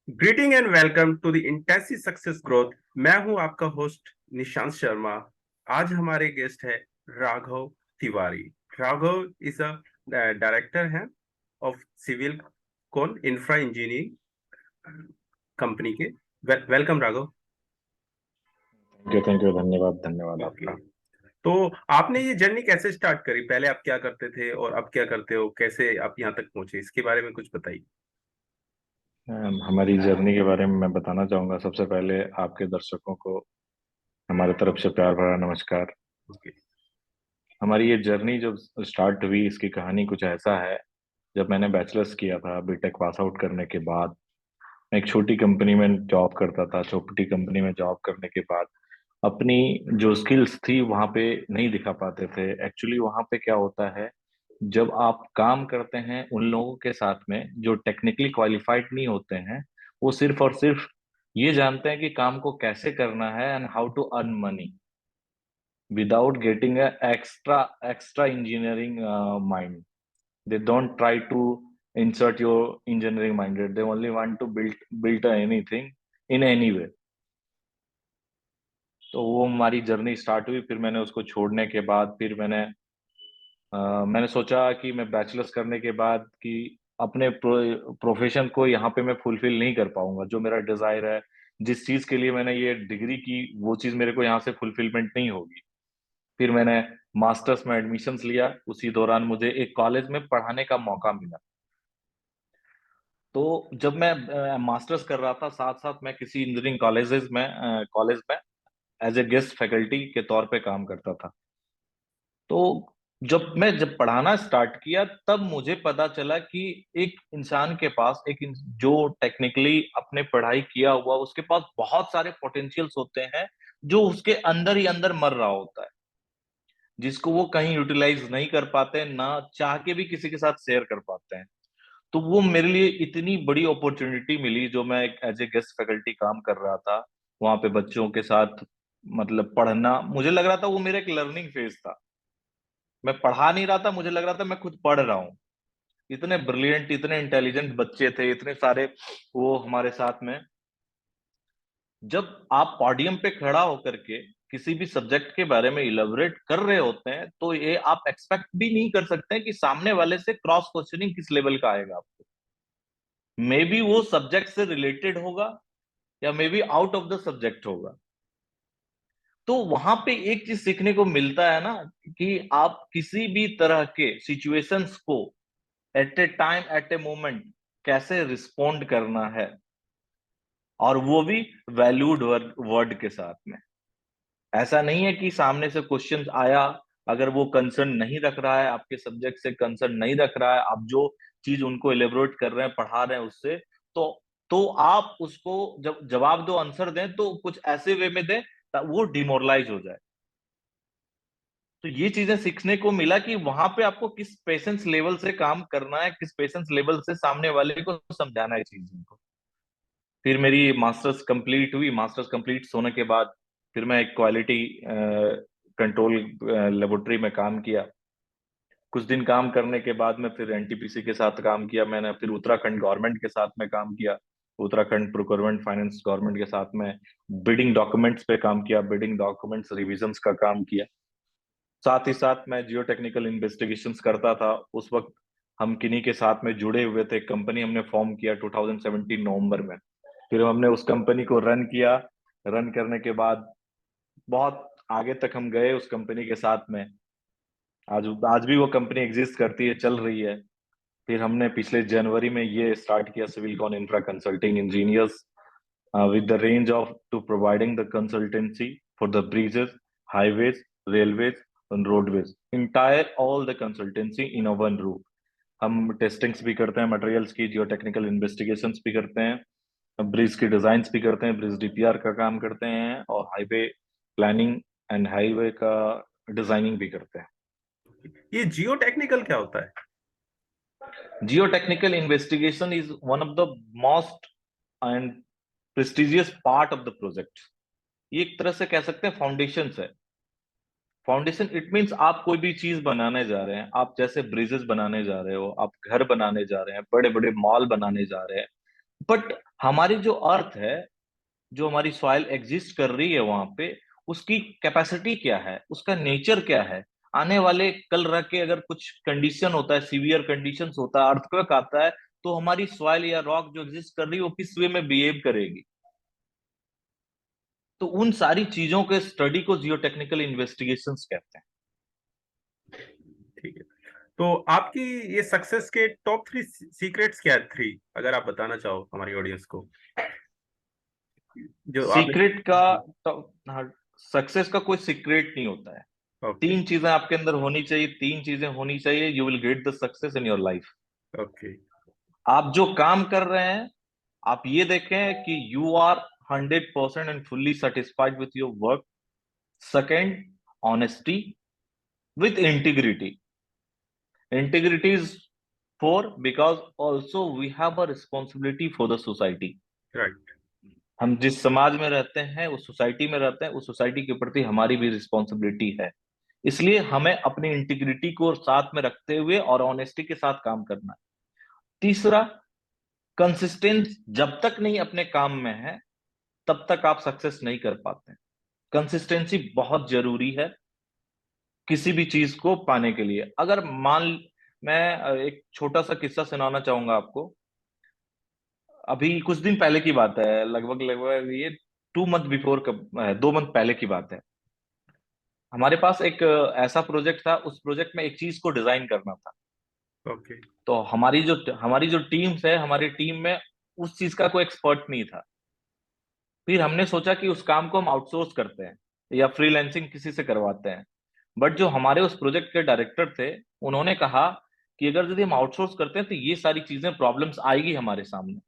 Greeting and welcome to the intensive success growth. मैं हूं आपका होस्ट निशांत शर्मा। आज हमारे गेस्ट है Raghav Tiwari. Raghav is a director है ऑफ सिविल कौन इंफ्रा इंजीनियरिंग कंपनी के। वेलकम राघव। थैंक यू धन्यवाद धन्यवाद ओके, आपका। तो आपने ये जर्नी कैसे स्टार्ट करी? पहले आप क्या करते थे और अब क्या करते हो? कैसे आप यहाँ तक पहुंचे, इसके बारे में कुछ बताइए। हमारी जर्नी के बारे में मैं बताना चाहूंगा। सबसे पहले आपके दर्शकों को हमारे तरफ से प्यार भरा नमस्कार। ओके। हमारी ये जर्नी जब स्टार्ट हुई, इसकी कहानी कुछ ऐसा है। जब मैंने बैचलर्स किया था, बीटेक पास आउट करने के बाद मैं एक छोटी कंपनी में जॉब करता था। छोटी कंपनी में जॉब करने के बाद अपनी जो स्किल्स थी वहां पे नहीं दिखा पाते थे। एक्चुअली वहां पे क्या होता है, जब आप काम करते हैं उन लोगों के साथ में जो टेक्निकली क्वालिफाइड नहीं होते हैं, वो सिर्फ और सिर्फ ये जानते हैं कि काम को कैसे करना है and how to earn money without getting a extra engineering mind. they don't try to insert your engineering minded, they only want to build anything in any way। तो वो हमारी जर्नी स्टार्ट हुई। फिर मैंने उसको छोड़ने के बाद फिर मैंने सोचा कि मैं बैचलर्स करने के बाद कि अपने प्रोफेशन को यहाँ पे मैं फुलफिल नहीं कर पाऊंगा। जो मेरा डिजायर है, जिस चीज के लिए मैंने ये डिग्री की, वो चीज मेरे को यहाँ से फुलफिलमेंट नहीं होगी। फिर मैंने मास्टर्स में एडमिशन्स लिया। उसी दौरान मुझे एक कॉलेज में पढ़ाने का मौका मिला। तो जब मैं मास्टर्स कर रहा था, साथ साथ मैं किसी इंजीनियरिंग कॉलेज में एज ए गेस्ट फैकल्टी के तौर पे काम करता था। तो जब पढ़ाना स्टार्ट किया, तब मुझे पता चला कि एक इंसान के पास जो टेक्निकली अपने पढ़ाई किया हुआ, उसके पास बहुत सारे पोटेंशियल्स होते हैं जो उसके अंदर ही अंदर मर रहा होता है, जिसको वो कहीं यूटिलाइज नहीं कर पाते, ना चाह के भी किसी के साथ शेयर कर पाते हैं। तो वो मेरे लिए इतनी बड़ी अपॉर्चुनिटी मिली। जो मैं एक एज ए गेस्ट फैकल्टी काम कर रहा था, वहां पे बच्चों के साथ मतलब पढ़ना, मुझे लग रहा था वो मेरा एक लर्निंग फेज था। मैं पढ़ा नहीं रहा था, मुझे लग रहा था मैं खुद पढ़ रहा हूँ। इतने ब्रिलियंट, इतने इंटेलिजेंट बच्चे थे, इतने सारे वो हमारे साथ में। जब आप पॉडियम पे खड़ा होकर के किसी भी सब्जेक्ट के बारे में इलेबोरेट कर रहे होते हैं, तो ये आप एक्सपेक्ट भी नहीं कर सकते हैं कि सामने वाले से क्रॉस क्वेश्चनिंग किस लेवल का आएगा आपको। मे बी वो सब्जेक्ट से रिलेटेड होगा या may be out of the subject होगा। तो वहां पे एक चीज सीखने को मिलता है ना, कि आप किसी भी तरह के सिचुएशंस को at a time, at a moment कैसे रिस्पोंड करना है, और वो भी वैल्यूड वर्ड के साथ में। ऐसा नहीं है कि सामने से क्वेश्चन आया, अगर वो कंसर्न नहीं रख रहा है, आपके सब्जेक्ट से कंसर्न नहीं रख रहा है, आप जो चीज उनको एलेबोरेट कर रहे हैं, पढ़ा रहे हैं उससे, तो तो आप उसको जब जवाब दो, आंसर दें, तो कुछ ऐसे वे में दें वो डिमोरलाइज हो जाए। तो ये चीजें सीखने को मिला कि वहां पे आपको किस पेशेंस लेवल से काम करना है, किस पेशेंस लेवल से सामने वाले को समझाना है चीजों को। फिर मेरी मास्टर्स कंप्लीट हुई। मास्टर्स कंप्लीट होने के बाद फिर मैं एक क्वालिटी कंट्रोल लेबोरेटरी में काम किया। कुछ दिन काम करने के बाद में फिर एनटीपीसी के साथ काम किया मैंने। फिर उत्तराखंड गवर्नमेंट के साथ में काम किया। उत्तराखंड प्रोक्योरमेंट फाइनेंस गवर्नमेंट के साथ में बिडिंग डॉक्यूमेंट्स पे काम किया, बिडिंग डॉक्यूमेंट्स रिविजन्स का काम किया। साथ ही साथ मैं जियो टेक्निकल इन्वेस्टिगेशंस करता था उस वक्त। हम किन्हीं के साथ में जुड़े हुए थे, कंपनी हमने फॉर्म किया 2017 नवंबर में। फिर हमने उस कंपनी को रन किया। रन करने के बाद बहुत आगे तक हम गए उस कंपनी के साथ में। आज आज भी वो कंपनी एग्जिस्ट करती है, चल रही है। फिर हमने पिछले जनवरी में ये स्टार्ट किया, Civilcon infra consulting engineers, with the range of to providing the consultancy for the bridges, highways, railways and roadways, entire all the consultancy in a one roof। हम टेस्टिंग्स भी करते हैं मटेरियल्स की, जियो टेक्निकल इन्वेस्टिगेशंस भी करते हैं, bridge की designs भी करते हैं, ब्रिज डीपीआर का काम करते हैं, और हाईवे प्लानिंग एंड हाईवे का डिजाइनिंग भी करते हैं। ये जियो टेक्निकल क्या होता है? जियो technical investigation is one of the most and prestigious part of the project. ये एक तरह से कह सकते हैं फाउंडेशन है। फाउंडेशन इट मींस आप कोई भी चीज बनाने जा रहे हैं, आप जैसे ब्रिजेस बनाने जा रहे हो, आप घर बनाने जा रहे हैं, बड़े बड़े मॉल बनाने जा रहे हैं, बट हमारी जो अर्थ है, जो हमारी सॉइल एग्जिस्ट कर रही है वहां पे, उसकी कैपेसिटी क्या है, उसका नेचर क्या है। आने वाले कल रख के अगर कुछ कंडीशन होता है, सीवियर कंडीशंस होता है, अर्थक्वेक आता है, तो हमारी सॉइल या रॉक जो एग्जिस्ट कर रही है वो किस वे में बिहेव करेगी। तो उन सारी चीजों के स्टडी को जियोटेक्निकल इन्वेस्टिगेशंस कहते हैं। ठीक है। तो आपकी ये सक्सेस के टॉप 3 सीक्रेट्स क्या है, 3 अगर आप बताना चाहो हमारी ऑडियंस को जो आपने। सीक्रेट का तो, हाँ, सक्सेस का कोई सीक्रेट नहीं होता है। ओके। तीन चीजें आपके अंदर होनी चाहिए, तीन चीजें होनी चाहिए, you will get the success in your life. Okay. आप जो काम कर रहे हैं, आप ये देखें कि you are 100% and fully satisfied with your work. Second, honesty with integrity. Integrity is for because also we have a responsibility for the society. Right. हम जिस समाज में रहते हैं, उस सोसाइटी में रहते हैं, उस सोसाइटी के प्रति हमारी भी रिस्पॉन्सिबिलिटी है। इसलिए हमें अपनी इंटीग्रिटी को साथ में रखते हुए और ऑनेस्टी के साथ काम करना है। तीसरा, कंसिस्टेंस जब तक नहीं अपने काम में है, तब तक आप सक्सेस नहीं कर पाते। कंसिस्टेंसी बहुत जरूरी है किसी भी चीज को पाने के लिए। अगर मैं एक छोटा सा किस्सा सुनाना चाहूंगा आपको। अभी कुछ दिन पहले की बात है, लगभग लगभग ये 2 मंथ बिफोर, 2 मंथ पहले की बात है। हमारे पास एक ऐसा प्रोजेक्ट था, उस प्रोजेक्ट में एक चीज को डिजाइन करना था। ओके। तो हमारी जो टीम्स है, हमारी टीम में उस चीज का कोई एक्सपर्ट नहीं था। फिर हमने सोचा कि उस काम को हम आउटसोर्स करते हैं या फ्रीलैंसिंग किसी से करवाते हैं। बट जो हमारे उस प्रोजेक्ट के डायरेक्टर थे, उन्होंने कहा कि अगर यदि हम आउटसोर्स करते हैं तो ये सारी चीजें प्रॉब्लम्स आएगी हमारे सामने।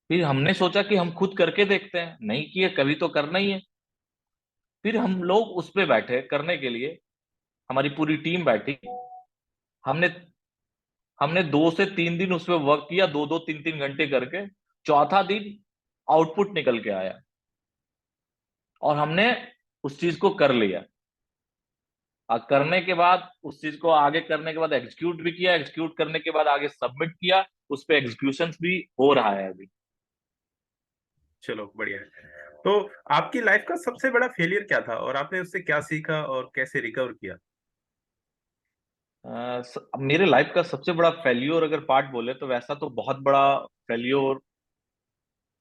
फिर हमने सोचा कि हम खुद करके देखते हैं, नहीं किए कभी तो करना ही है। फिर हम लोग उस पे बैठे करने के लिए, हमारी पूरी टीम बैठी। हमने हमने 2 से 3 दिन उस पर वर्क किया, 2 2 3 3 घंटे करके। चौथा दिन आउटपुट निकल के आया और हमने उस चीज को कर लिया। और करने के बाद उस चीज को आगे करने के बाद एग्जीक्यूट भी किया, एग्जीक्यूट करने के बाद आगे सबमिट किया। उस पे एग्जीक्यूशन भी हो रहा है अभी। चलो बढ़िया है। तो आपकी लाइफ का सबसे बड़ा फेलियर क्या था और आपने उससे क्या सीखा और कैसे रिकवर किया? मेरे लाइफ का सबसे बड़ा फेल्योर अगर पार्ट बोले तो वैसा तो बहुत बड़ा फेल्योर,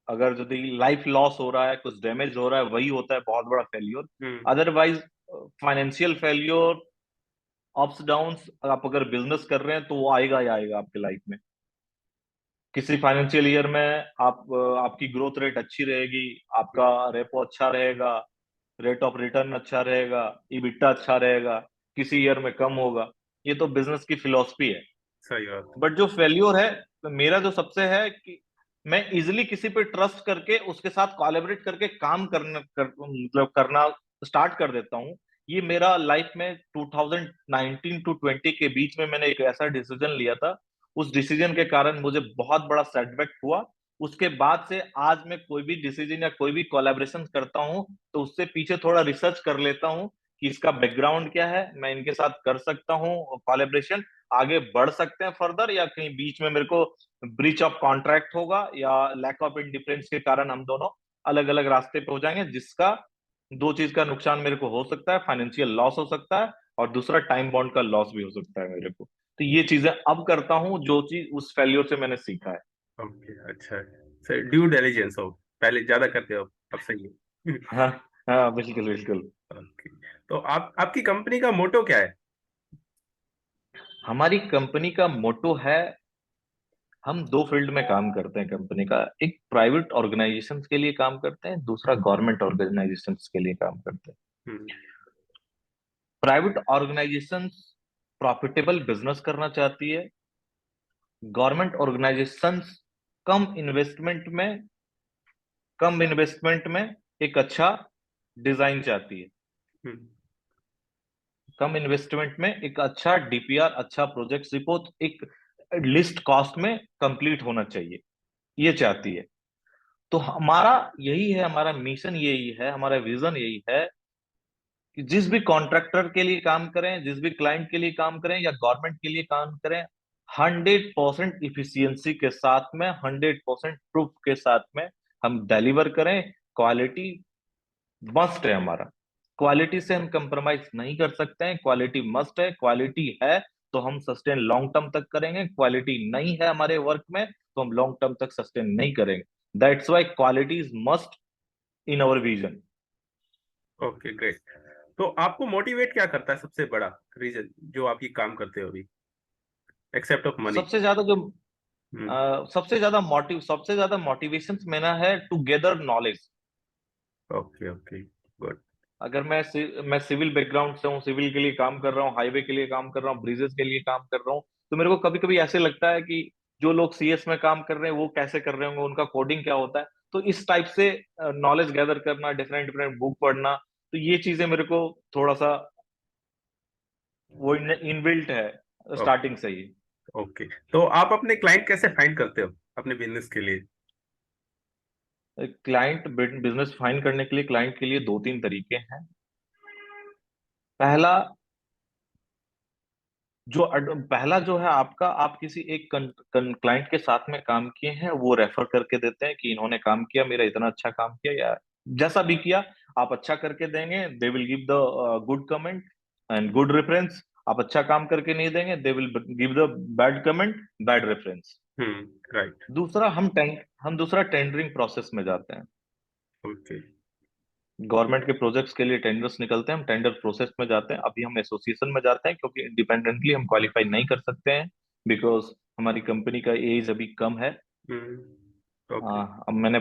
अगर यदि लाइफ लॉस हो रहा है, कुछ डैमेज हो रहा है, वही होता है बहुत बड़ा failure. Hmm. Otherwise financial failure, ups downs, आप अगर बिजनेस कर रहे हैं तो वो आएगा ही आएगा आपके लाइफ में। किसी फाइनेंशियल ईयर में आपकी ग्रोथ रेट अच्छी रहेगी, आपका रेपो अच्छा रहेगा, रेट ऑफ रिटर्न अच्छा रहेगा, ईबिटा अच्छा रहेगा। किसी ईयर में कम होगा। ये तो बिजनेस की फिलॉसफी है। सही बात। बट जो फेल्योर है, तो मेरा जो सबसे है कि मैं इजिली किसी पे ट्रस्ट करके उसके साथ कोलैबोरेट करके काम मतलब करना स्टार्ट कर देता हूँ। ये मेरा लाइफ में 2019 टू 20 के बीच में मैंने एक ऐसा डिसीजन लिया था। उस डिसीजन के कारण मुझे बहुत बड़ा सेटबैक हुआ। उसके बाद से आज मैं कोई भी डिसीजन या कोई भी कोलैबोरेशन करता हूँ तो उससे पीछे थोड़ा रिसर्च कर लेता हूँ कि इसका बैकग्राउंड क्या है, मैं इनके साथ कर सकता हूँ कोलैबोरेशन, आगे बढ़ सकते हैं फर्दर, या कहीं बीच में मेरे को ब्रीच ऑफ कॉन्ट्रैक्ट होगा या लैक ऑफ इंडिफरेंस के कारण हम दोनों अलग अलग रास्ते पे हो जाएंगे, जिसका दो चीज का नुकसान मेरे को हो सकता है, फाइनेंशियल लॉस हो सकता है और दूसरा टाइम बॉन्ड का लॉस भी हो सकता है मेरे को। तो ये चीजें अब करता हूँ जो चीज उस फेल्योर से मैंने सीखा है। ओके, अच्छा है। सर ड्यू डिलिजेंस हो, पहले ज्यादा करते हो, अब सही है। हाँ, हाँ, बिल्कुल बिल्कुल। ओके। तो आप आपकी कंपनी का मोटो क्या है? हमारी कंपनी का मोटो है, हम दो फील्ड में काम करते हैं कंपनी का। एक प्राइवेट ऑर्गेनाइजेशन के लिए काम करते हैं, दूसरा गवर्नमेंट ऑर्गेनाइजेशन के लिए काम करते हैं। हम्म। प्राइवेट ऑर्गेनाइजेशन प्रॉफिटेबल बिजनेस करना चाहती है। गवर्नमेंट ऑर्गेनाइजेशन कम इन्वेस्टमेंट में कम इन्वेस्टमेंट में एक अच्छा डिजाइन चाहती है। हम्म। कम इन्वेस्टमेंट में एक अच्छा डीपीआर, अच्छा प्रोजेक्ट रिपोर्ट, एक लिस्ट कॉस्ट में कंप्लीट होना चाहिए, ये चाहती है। तो हमारा यही है, हमारा मिशन यही है, हमारा विजन यही है कि जिस भी कॉन्ट्रैक्टर के लिए काम करें, जिस भी क्लाइंट के लिए काम करें या गवर्नमेंट के लिए काम करें, 100% इफिशियंसी के साथ में, 100% प्रूफ के साथ में हम डिलीवर करें। क्वालिटी मस्ट है हमारा, क्वालिटी से हम कंप्रोमाइज नहीं कर सकते हैं, क्वालिटी मस्ट है। क्वालिटी है तो हम सस्टेन लॉन्ग टर्म तक करेंगे, क्वालिटी नहीं है हमारे वर्क में तो हम लॉन्ग टर्म तक सस्टेन नहीं करेंगे। That's why quality is must in our vision. Okay great. तो आपको मोटिवेट क्या करता है, सबसे बड़ा रीजन जो आप ये काम करते हो अभी, एक्सेप्ट ऑफ मनी? सबसे ज्यादा जो हम्म। सबसे ज्यादा मोटिवेशन मेरा है to gather knowledge. Okay okay good. अगर मैं सिविल बैकग्राउंड से हूँ, सिविल के लिए काम कर रहा हूँ, हाईवे के लिए काम कर रहा हूँ, ब्रिजेस के लिए काम कर रहा हूँ, तो मेरे को कभी कभी ऐसे लगता है कि जो लोग सीएस में काम कर रहे हैं वो कैसे कर रहे होंगे, उनका कोडिंग क्या होता है। तो इस टाइप से नॉलेज गैदर करना, डिफरेंट डिफरेंट बुक पढ़ना, तो ये चीजें मेरे को थोड़ा सा वो इनबिल्ट है स्टार्टिंग से ही। ओके, तो आप अपने क्लाइंट कैसे फाइंड करते हो अपने बिजनेस के लिए? क्लाइंट बिजनेस फाइंड करने के लिए, क्लाइंट के लिए दो तीन तरीके हैं। पहला पहला जो है आपका, आप किसी एक क्लाइंट के साथ में काम किए हैं, वो रेफर करके देते हैं कि इन्होंने काम किया, मेरा इतना अच्छा काम किया, या जैसा भी किया आप अच्छा करके देंगे, they will give the good comment and good reference. आप अच्छा काम करके नहीं देंगे, they will give the bad comment, bad reference. Right. हम दूसरा टेंडरिंग प्रोसेस में जाते हैं। ओके। गवर्नमेंट के प्रोजेक्ट्स के लिए टेंडर्स निकलते हैं, हम टेंडर प्रोसेस में जाते हैं। अभी हम एसोसिएशन में जाते हैं क्योंकि इंडिपेंडेंटली हम क्वालिफाई नहीं कर सकते हैं, बिकॉज हमारी कंपनी का एज अभी कम है। ओके। अब मैंने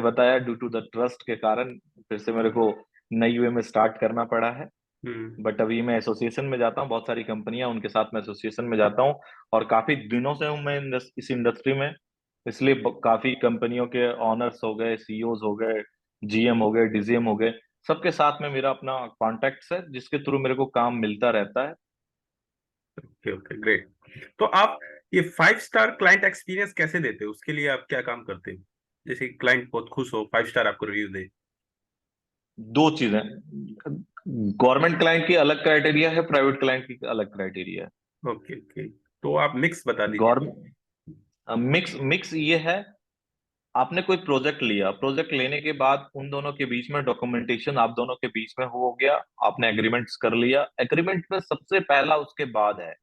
बताया ड्यू टू द ट्रस्ट के कारण फिर से मेरे को नई वे में स्टार्ट करना पड़ा है। बट अभी मैं एसोसिएशन में जाता हूँ, बहुत सारी कंपनियां उनके साथ मैं एसोसिएशन में जाता हूँ, और काफी दिनों से हूँ मैं इस इंडस्ट्री में। इसलिए काफी कंपनियों के ऑनर्स हो गए, सीईओज हो गए, जीएम हो गए, डीजीएम हो गए, सबके साथ में मेरा अपना कॉन्टेक्ट है जिसके थ्रू मेरे को काम मिलता रहता है। Okay okay great. तो आप ये 5 स्टार क्लाइंट एक्सपीरियंस कैसे देते हो, उसके लिए आप क्या काम करते हो? जैसे क्लाइंट बहुत खुश हो, 5 स्टार आपको रिव्यू दे। दो चीजें, गवर्नमेंट क्लाइंट की अलग क्राइटेरिया है, प्राइवेट क्लाइंट की अलग क्राइटेरिया है। ओके ओके, तो आप मिक्स बता दीजिए। गवर्नमेंट मिक्स मिक्स ये है, आपने कोई प्रोजेक्ट लिया, प्रोजेक्ट लेने के बाद उन दोनों के बीच में डॉक्यूमेंटेशन आप दोनों के बीच में हो गया, आपने एग्रीमेंट्स कर लिया। एग्रीमेंट में सबसे पहला उसके बाद है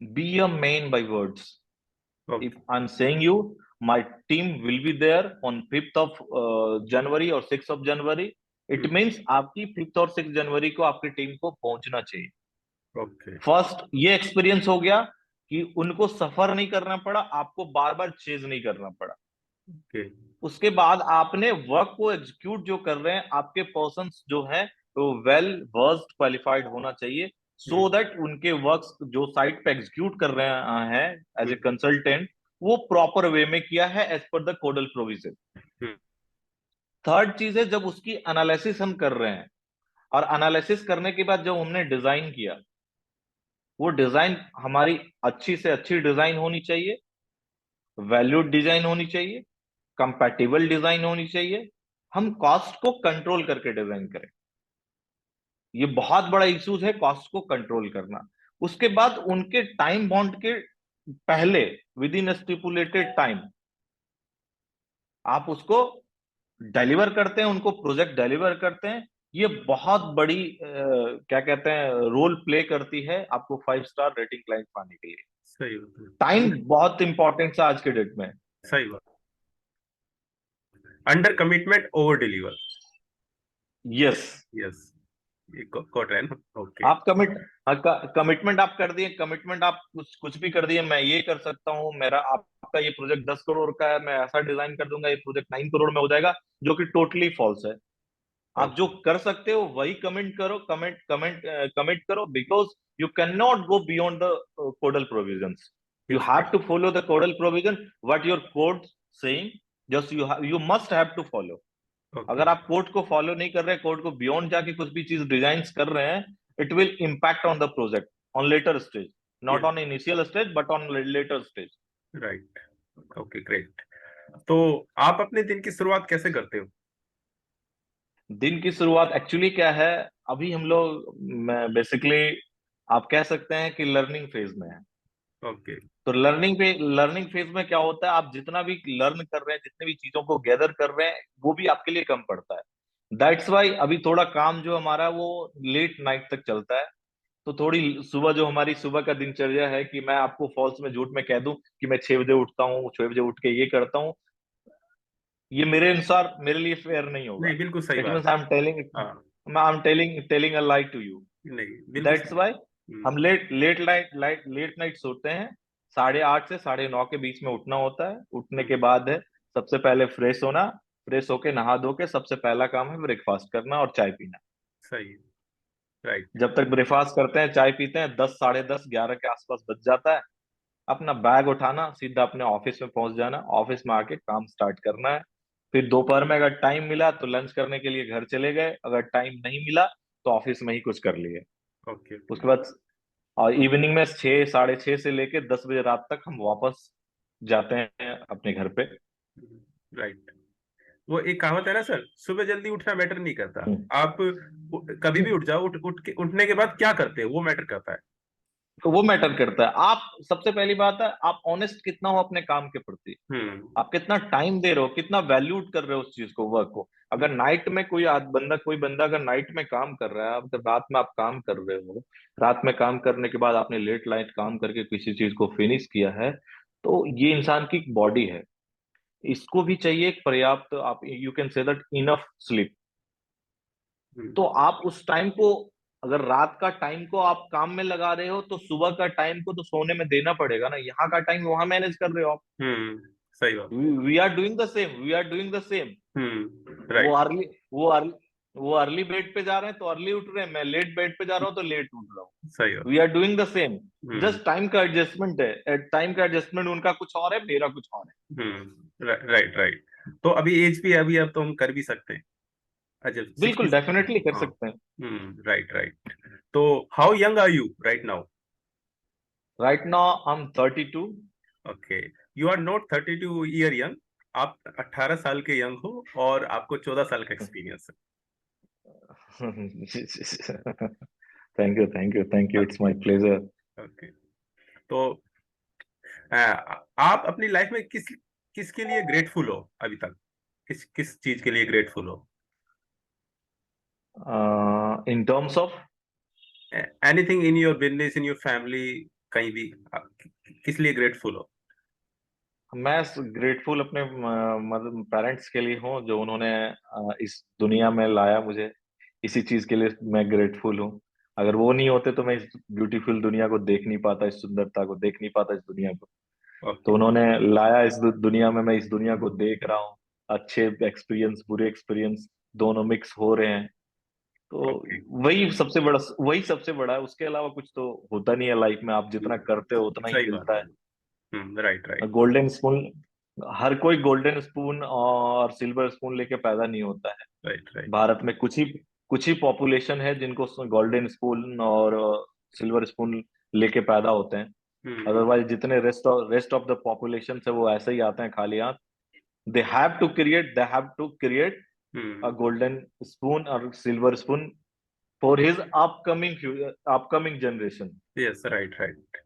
be a man by words. If okay. I am saying you my team will be there on 5th of January और 6th of January, it means आपकी 5th और 6th जनवरी को आपकी टीम को पहुंचना चाहिए। ओके फर्स्ट ये एक्सपीरियंस हो गया कि उनको सफर नहीं करना पड़ा, आपको बार बार चेज नहीं करना पड़ा। ओके। उसके बाद आपने वर्क को एग्जीक्यूट जो कर रहे हैं, आपके पर्सन्स जो हैं तो वेल वर्स्ड क्वालिफाइड होना चाहिए, सो दैट उनके वर्क्स जो साइट पे एग्जीक्यूट कर रहे हैं एज ए कंसल्टेंट, वो प्रॉपर वे में किया है as per the codal provision. Third चीज है, जब उसकी एनालिसिस हम कर रहे हैं, और एनालिसिस करने के बाद जब हमने डिजाइन किया, वो डिजाइन हमारी अच्छी से अच्छी डिजाइन होनी चाहिए, वैल्यूड डिजाइन होनी चाहिए, कंपैटिबल डिजाइन होनी चाहिए, हम कॉस्ट को कंट्रोल करके डिजाइन करें। ये बहुत बड़ा इश्यूज है, कॉस्ट को कंट्रोल करना। उसके बाद उनके टाइम बॉन्ड के पहले, विद इन स्टिपुलेटेड टाइम, आप उसको डिलीवर करते हैं, उनको प्रोजेक्ट डिलीवर करते हैं। ये बहुत बड़ी क्या कहते हैं रोल प्ले करती है आपको 5 स्टार रेटिंग क्लाइंट पाने के लिए। सही बात है। टाइम बहुत इंपॉर्टेंट है आज के डेट में। सही बात। Under commitment over deliver. Yes. Yes, ये कोट है ना? ओके। आप कमिटमेंट आप कर दिए, कमिटमेंट आप कुछ कुछ भी कर दिए, मैं ये कर सकता हूँ, मेरा आपका ये प्रोजेक्ट 10 करोड़ का है, मैं ऐसा डिजाइन कर दूंगा, ये प्रोजेक्ट 9 करोड़ में हो जाएगा, जो कि टोटली फॉल्स है। आप जो ओके। कर सकते हो वही कमेंट करो, कमिट करो, because you can not go beyond the codal provisions. You have to follow the codal provision, what your code saying, just you must have to follow. Okay. अगर आप कोड को follow नहीं कर रहे, code को beyond जाके कुछ भी चीज डिजाइन कर रहे हैं, it will impact on the project on later stage, not on initial stage but on later stage. Right. Okay great. तो आप अपने दिन की शुरुआत कैसे करते हो? दिन की शुरुआत एक्चुअली क्या है, अभी हम लोग बेसिकली आप कह सकते हैं कि लर्निंग फेज में है। ओके। तो लर्निंग फेज में क्या होता है, आप जितना भी लर्न कर रहे हैं, जितने भी चीजों को गैदर कर रहे हैं, वो भी आपके लिए कम पड़ता है। दैट्स वाई अभी थोड़ा काम जो हमारा है, वो लेट नाइट तक चलता है। तो थोड़ी सुबह, जो हमारी सुबह का दिनचर्या है, कि मैं आपको फॉल्स में झूठ में कह दूं कि मैं 6 बजे उठता हूँ, 6 बजे उठ के ये करता हूँ, ये मेरे अनुसार मेरे लिए फेयर नहीं होगा। नहीं, बिल्कुल सही इट बात मीन्स है। आई एम टेलिंग हाँ। I am telling a lie to you. नहीं, बिल्कुल दैट्स सही। वाई हम लेट नाइट सोते हैं। 8:30 से 9:30 के बीच में उठना होता है। उठने के हम्म, बाद है सबसे पहले फ्रेश होना। फ्रेश होके नहा धो के सबसे पहला काम है ब्रेकफास्ट करना और चाय पीना। सही। राइट। जब तक ब्रेकफास्ट करते हैं, चाय पीते हैं, 10, 10:30, 11 के आसपास बज जाता है। अपना बैग उठाना, सीधा अपने ऑफिस में पहुंच जाना, ऑफिस में आके काम स्टार्ट करना है। फिर दोपहर में अगर टाइम मिला तो लंच करने के लिए घर चले गए, अगर टाइम नहीं मिला तो ऑफिस में ही कुछ कर लिए। ओके। उसके बाद और इवनिंग में 6, 6:30 से लेके 10 बजे रात तक हम वापस जाते हैं अपने घर पे। राइट। वो एक कहावत है ना सर, सुबह जल्दी उठना मैटर नहीं करता। हम्म। आप कभी भी उठ जाओ, उठने के बाद क्या करते हैं वो मैटर करता है। तो वो मैटर करता है। आप सबसे पहली बात है, आप ऑनेस्ट कितना हो अपने काम के प्रति। हम्म। आप कितना टाइम दे रहे हो, कितना वैल्यूट कर रहे हो उस चीज को, वर्क को। अगर नाइट में कोई बंदा अगर नाइट में काम कर रहा है, अब जब रात में आप काम कर रहे हो, रात में काम करने के बाद आपने लेट नाइट काम करके किसी चीज को फिनिश किया है, तो ये इंसान की बॉडी है, इसको भी चाहिए एक पर्याप्त, आप you can say that enough sleep. Hmm, तो आप उस टाइम को, अगर रात का टाइम को आप काम में लगा रहे हो, तो सुबह का टाइम को तो सोने में देना पड़ेगा ना। यहाँ का टाइम वहां मैनेज कर रहे हो आप। सही बात। We are doing the same, we are doing the same. वो राइट। अर्ली वो अर्ली वो अर्ली बेड पे जा रहे हैं तो अर्ली उठ रहे हैं, मैं लेट बेड पे जा रहा हूँ तो लेट उठ रहा हूँ। सही बात। We are doing the same. Hmm. Just time का एडजस्टमेंट है, टाइम का एडजस्टमेंट उनका कुछ और है, मेरा कुछ और है। Right, right. तो अभी एज भी अभी अब तो हम कर भी सकते हैं। अच्छा, सिक्सटी। बिल्कुल डेफिनेटली कर हाँ। सकते हैं। Right, right. तो how young are you right now? Right now I am 32। Okay. You are not 32 year young. आप 18 साल के यंग हो और आपको 14 साल का experience thank you, thank you, thank you, है। It's my pleasure. ओके। तो आप अपनी लाइफ में किसके लिए ग्रेटफुल हो अभी तक? किस किस चीज के लिए ग्रेटफुल हो? In terms of, anything in your business, in your family, कहीं भी आप किस लिए ग्रेटफुल हो? मैं ग्रेटफुल अपने मतलब पेरेंट्स के लिए हूँ, जो उन्होंने इस दुनिया में लाया मुझे। इसी चीज के लिए मैं ग्रेटफुल हूँ। अगर वो नहीं होते तो मैं इस ब्यूटीफुल दुनिया को देख नहीं पाता, इस सुंदरता को देख नहीं पाता, इस दुनिया को। तो ओके। उन्होंने लाया इस दुनिया में, मैं इस दुनिया को देख रहा हूँ। अच्छे एक्सपीरियंस, बुरे एक्सपीरियंस दोनों मिक्स हो रहे हैं। तो ओके। वही सबसे बड़ा है। उसके अलावा कुछ तो होता नहीं है लाइफ में। आप जितना करते हो उतना ही सही बात मिलता है। है। Right, right. गोल्डन स्पून, हर कोई गोल्डन स्पून और सिल्वर स्पून लेके पैदा नहीं होता है। Right, right. भारत में कुछ ही पॉपुलेशन है जिनको गोल्डन स्पून और सिल्वर स्पून लेके पैदा होते हैं। हम्म। अदरवाइज जितने रेस्ट ऑफ द पॉपुलेशन से वो ऐसे ही आते हैं खाली हाथ। They have to create a hmm. Golden spoon और silver spoon for his upcoming generation. Yes, right, right.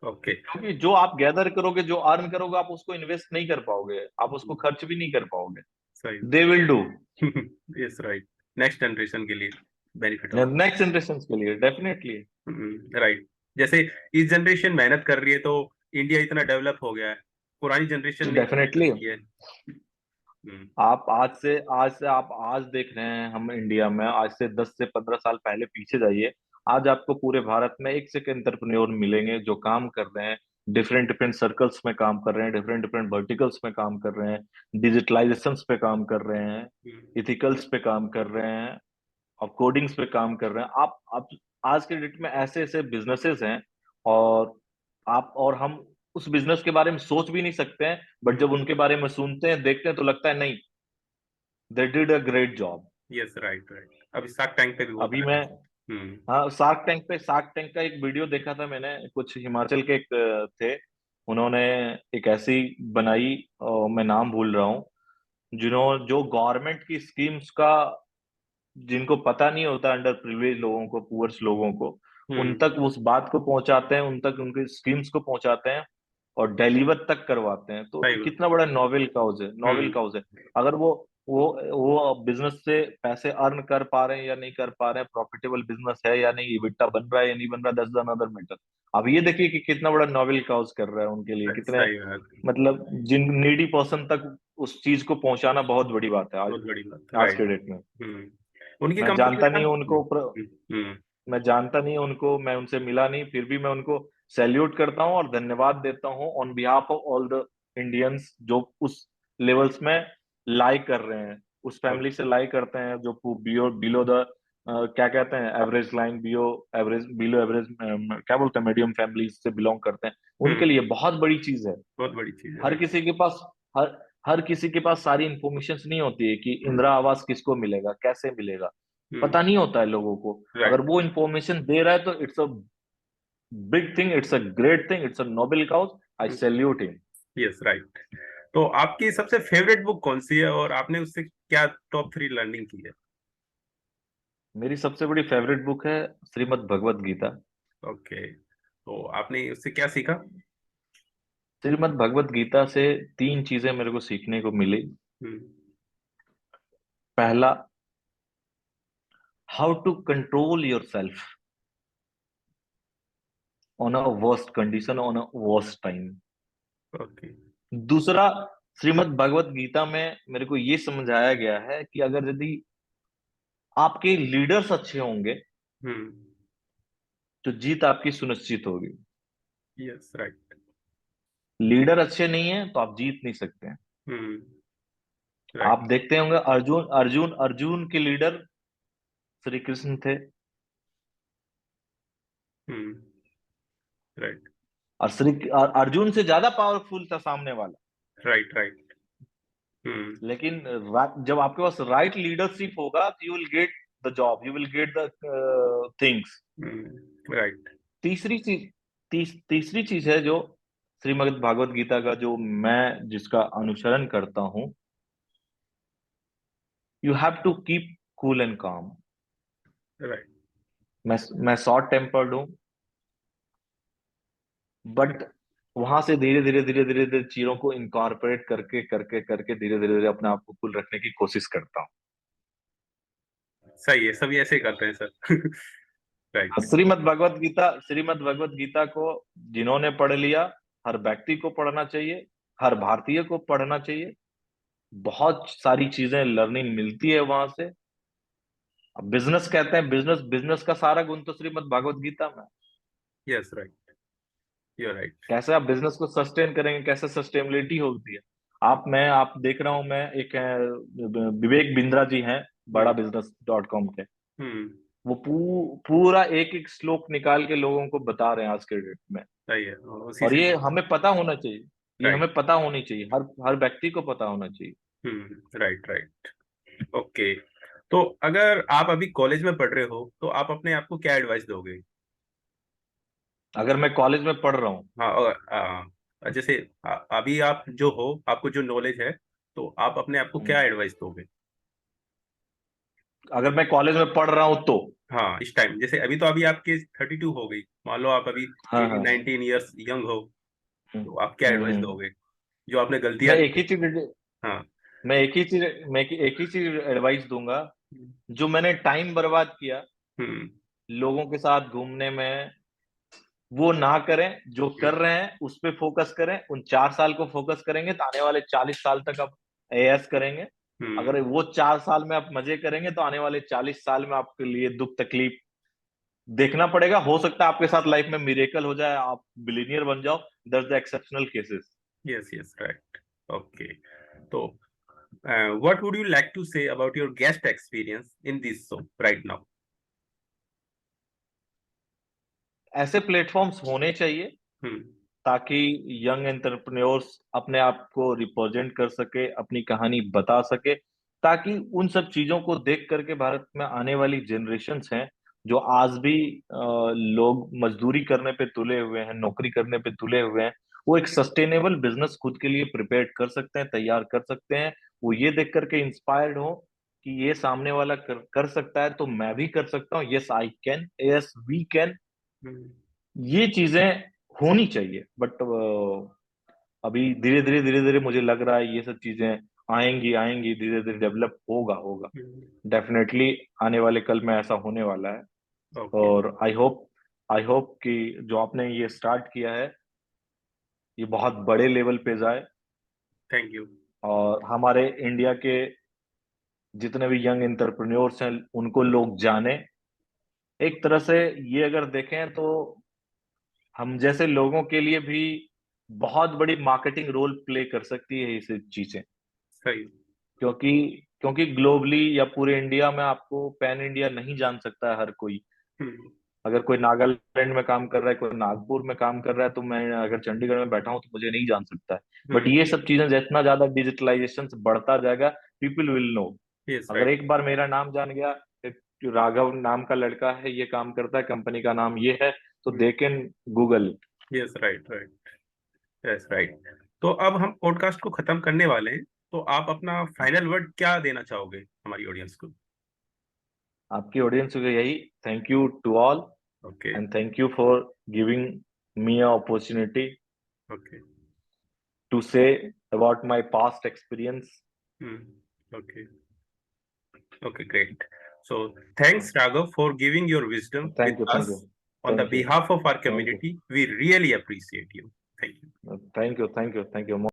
Okay. क्योंकि जो आप गैदर करोगे, जो अर्न करोगे, आप उसको इन्वेस्ट नहीं कर पाओगे, आप उसको खर्च भी नहीं कर पाओगे। सही। They will do, yes, right. Next generation के लिए बेनिफिट होगा। नेक्स्ट जनरेशन के लिए डेफिनेटली। राइट। जैसे इस जनरेशन मेहनत कर रही है तो इंडिया इतना डेवलप हो गया है। पुरानी जनरेशन ने मेहनत डेफिनेटली की है। हम्म। आप आज देख रहे हैं, हम इंडिया में आज से 10 से 15 साल पहले पीछे जाइए। आज आपको पूरे भारत में एक से एक एंटरप्रेन्योर मिलेंगे जो काम कर रहे हैं, डिफरेंट डिफरेंट सर्कल्स में काम कर रहे हैं, डिफरेंट डिफरेंट वर्टिकल्स में काम कर रहे हैं, डिजिटलाइजेशन पे काम कर रहे हैं, इथिकल्स पे काम कर रहे हैं, और कोडिंग्स पे काम कर रहे हैं। आप आज के डेट में ऐसे ऐसे बिजनेसेस हैं, और आप और हम उस बिजनेस के बारे में सोच भी नहीं सकते हैं, बट जब उनके बारे में सुनते हैं, देखते हैं, तो लगता है नहीं, they did a great job. Yes, right, right. अभी शार्क टैंक पे भी होता अभी है। मैं, हाँ, शार्क टैंक का एक वीडियो देखा था मैंने। कुछ हिमाचल के एक थे, उन्होंने एक ऐसी बनाई, मैं नाम भूल रहा हूँ, जो गवर्नमेंट की स्कीम्स का, जिनको पता नहीं होता, अंडर प्रिविलेज लोगों को, पुअर्स लोगों को, उन हम्म। तक उस बात को पहुंचाते हैं, उन तक उनके स्कीम्स को पहुंचाते हैं और डिलीवर तक करवाते हैं। तो सही बात। कितना बड़ा नॉवेल काउज है, नॉवेल हम्म। काउज है। अगर वो बिजनेस से पैसे अर्न कर पा रहे हैं या नहीं कर पा रहे हैं, प्रॉफिटेबल बिजनेस है या नहीं, इबिट्टा बन रहा है या नहीं बन रहा, दैट्स द अनदर मैटर। अब ये देखिए कि कितना बड़ा नॉवेल काउज कर रहा है उनके लिए, कितने सही बात। मतलब जिन नीडी पर्सन तक उस चीज को पहुंचाना बहुत बड़ी बात है आज, बहुत बड़ी बात, आज के राइट। डेट में। हम्म। उनकी मैं कंपनी जानता का। नहीं हूं उनको, हम्म। मैं जानता नहीं हूं उनको, मैं उनसे मिला नहीं, फिर भी मैं उनको सैल्यूट करता हूं और धन्यवाद देता हूं on behalf of all the Indians जो उस लेवल्स में लाई कर रहे हैं, उस फैमिली से लाई करते हैं जो बिलो बिलो द क्या कहते हैं, एवरेज लाइन, बिलो एवरेज, क्या बोलते हैं, मीडियम फैमिली से बिलोंग करते हैं। उनके हम्म। लिए बहुत बड़ी चीज है। बहुत बड़ी चीज है, हर राइट। किसी के पास हर हर किसी के पास सारी इंफॉर्मेशन नहीं होती है कि हम्म। इंदिरा आवास किसको मिलेगा, कैसे मिलेगा, हम्म। पता नहीं होता है लोगों को। अगर राइट। वो इंफॉर्मेशन दे रहा है तो it's a big thing, it's a great thing, it's a noble cause. I salute him. Yes, right. तो आपकी सबसे फेवरेट बुक कौन सी है और आपने उससे क्या टॉप 3 लर्निंग की है? मेरी सबसे बड़ी फेवरेट बुक है श्रीमद् भगवत गीता। ओके, तो आपने उससे क्या सीखा? श्रीमद् भगवत गीता से तीन चीजें मेरे को सीखने को मिली। हम्म। पहला, how to control yourself on a worst condition, on a worst time. Okay. दूसरा, श्रीमद् भगवत गीता में मेरे को ये समझाया गया है कि अगर यदि आपके लीडर्स अच्छे होंगे हम्म। तो जीत आपकी सुनिश्चित होगी। Yes, right. लीडर अच्छे नहीं है तो आप जीत नहीं सकते हैं। हम्म। आप राइट। देखते होंगे अर्जुन के लीडर श्री कृष्ण थे। हम्म। राइट। और अर्जुन से ज्यादा पावरफुल था सामने वाला। राइट। राइट। हम्म। लेकिन जब आपके पास राइट लीडरशिप होगा तो you will get the job, you will get the things. Right. तीसरी चीज तीसरी चीज है जो श्रीमद् भागवत गीता का जो मैं जिसका अनुसरण करता हूं, you have to keep cool and calm. Right. मैं शॉर्ट टेम्पर्ड हूं, बट वहां से धीरे धीरे चीजों को इनकॉर्पोरेट करके करके करके धीरे धीरे अपने आप को कूल रखने की कोशिश करता हूँ। सही है, सभी ऐसे ही करते हैं सर। राइट। श्रीमद् भगवत गीता को जिन्होंने पढ़ लिया, हर व्यक्ति को पढ़ना चाहिए, हर भारतीय को पढ़ना चाहिए। बहुत सारी चीजें लर्निंग मिलती है वहां से। अब बिजनेस कहते हैं, बिजनेस बिजनेस का सारा गुण तो श्रीमद् भगवत गीता में है। Yes, right. You are right. कैसे आप बिजनेस को सस्टेन करेंगे, कैसे सस्टेनेबिलिटी होती है। आप देख रहा हूं, मैं एक विवेक बिंद्रा जी हैं, बड़ा हम्म। बिजनेस डॉट कॉम के। हम्म। वो पूरा एक एक श्लोक निकाल के लोगों को बता रहे हैं आज के डेट में। सही है, उसी और से। ये हमें पता होना चाहिए, ये राइट। हमें पता होनी चाहिए, हर हर व्यक्ति को पता होना चाहिए। Right, right. ओके, तो अगर आप अभी कॉलेज में पढ़ रहे हो तो आप अपने आप को क्या एडवाइस दोगे? अगर मैं कॉलेज में पढ़ रहा हूँ, हाँ, और जैसे अभी आप जो हो, आपको जो नॉलेज है, तो आप अपने आप को क्या एडवाइस दोगे? अगर मैं कॉलेज में पढ़ रहा हूँ तो हाँ, इस टाइम जैसे अभी तो अभी आपकी 32 हो गई, मान लो आप अभी हाँ 18 हाँ 19 ईयर्स यंग हो, हम्म, तो आप क्या एडवाइस हम्म। दोगे जो आपने मैं गलतियां एक ही चीज हाँ। मैं एक ही चीज एडवाइस दूंगा। जो मैंने टाइम बर्बाद किया हम्म। लोगों के साथ घूमने में, वो ना करें। जो कर रहे हैं उस पे फोकस करें, उन 4 साल को फोकस करेंगे तो आने वाले 40 साल तक आप एएस करेंगे। हम्म। अगर वो 4 साल में आप मजे करेंगे तो आने वाले 40 साल में आपके लिए दुख तकलीफ देखना पड़ेगा। हो सकता है आपके साथ लाइफ में मिरेकल हो जाए, आप बिलीनियर बन जाओ, that's the exceptional cases. Yes, yes, right. Okay, तो what would you like to say about your guest experience in this show right now? ऐसे प्लेटफॉर्म्स होने चाहिए हम्म। ताकि यंग एंटरप्रेन्योर्स अपने आप को रिप्रेजेंट कर सके, अपनी कहानी बता सके, ताकि उन सब चीजों को देख करके भारत में आने वाली जनरेशन्स हैं जो आज भी लोग मजदूरी करने पे तुले हुए हैं, नौकरी करने पे तुले हुए हैं, वो एक सस्टेनेबल बिजनेस खुद के लिए प्रिपेयर कर सकते हैं, तैयार कर सकते हैं। वो ये देख करके इंस्पायर्ड हो कि ये सामने वाला कर सकता है तो मैं भी कर सकता हूँ। Yes I can, yes we can. ये चीजें होनी चाहिए, बट अभी धीरे धीरे मुझे लग रहा है ये सब चीजें आएंगी आएंगी, धीरे धीरे डेवलप होगा होगा। डेफिनेटली आने वाले कल में ऐसा होने वाला है। ओके। और आई होप कि जो आपने ये स्टार्ट किया है ये बहुत बड़े लेवल पे जाए, थैंक यू। और हमारे इंडिया के जितने भी यंग एंटरप्रेन्योर्स हैं उनको लोग जाने। एक तरह से ये अगर देखें तो हम जैसे लोगों के लिए भी बहुत बड़ी मार्केटिंग रोल प्ले कर सकती है ये सब चीजें। सही। क्योंकि क्योंकि ग्लोबली या पूरे इंडिया में आपको पैन इंडिया नहीं जान सकता है हर कोई। हम्म। अगर कोई नागालैंड में काम कर रहा है, कोई नागपुर में काम कर रहा है, तो मैं अगर चंडीगढ़ में बैठा हूं तो मुझे नहीं जान सकता है। बट हम्म। ये सब चीजें जितना ज्यादा डिजिटलाइजेशन बढ़ता जाएगा, पीपल विल नो। यस, अगर राइट। एक बार मेरा नाम जान गया कि राघव नाम का लड़का है, ये काम करता है, कंपनी का नाम ये है, तो they can Google. Yes, right, right. Yes, right. तो अब हम पॉडकास्ट को खत्म करने वाले हैं, तो आप अपना फाइनल वर्ड क्या देना चाहोगे हमारी ऑडियंस को? आपकी ऑडियंस को यही, thank you to all, okay. And thank you for giving me a opportunity okay. To say about my past experience. Okay. Okay, great. So thanks, Raghav, for giving your wisdom with thank you, thank you, us on the thank you, behalf of our thank you, community. We really appreciate you. Thank you. Thank you, thank you, thank you.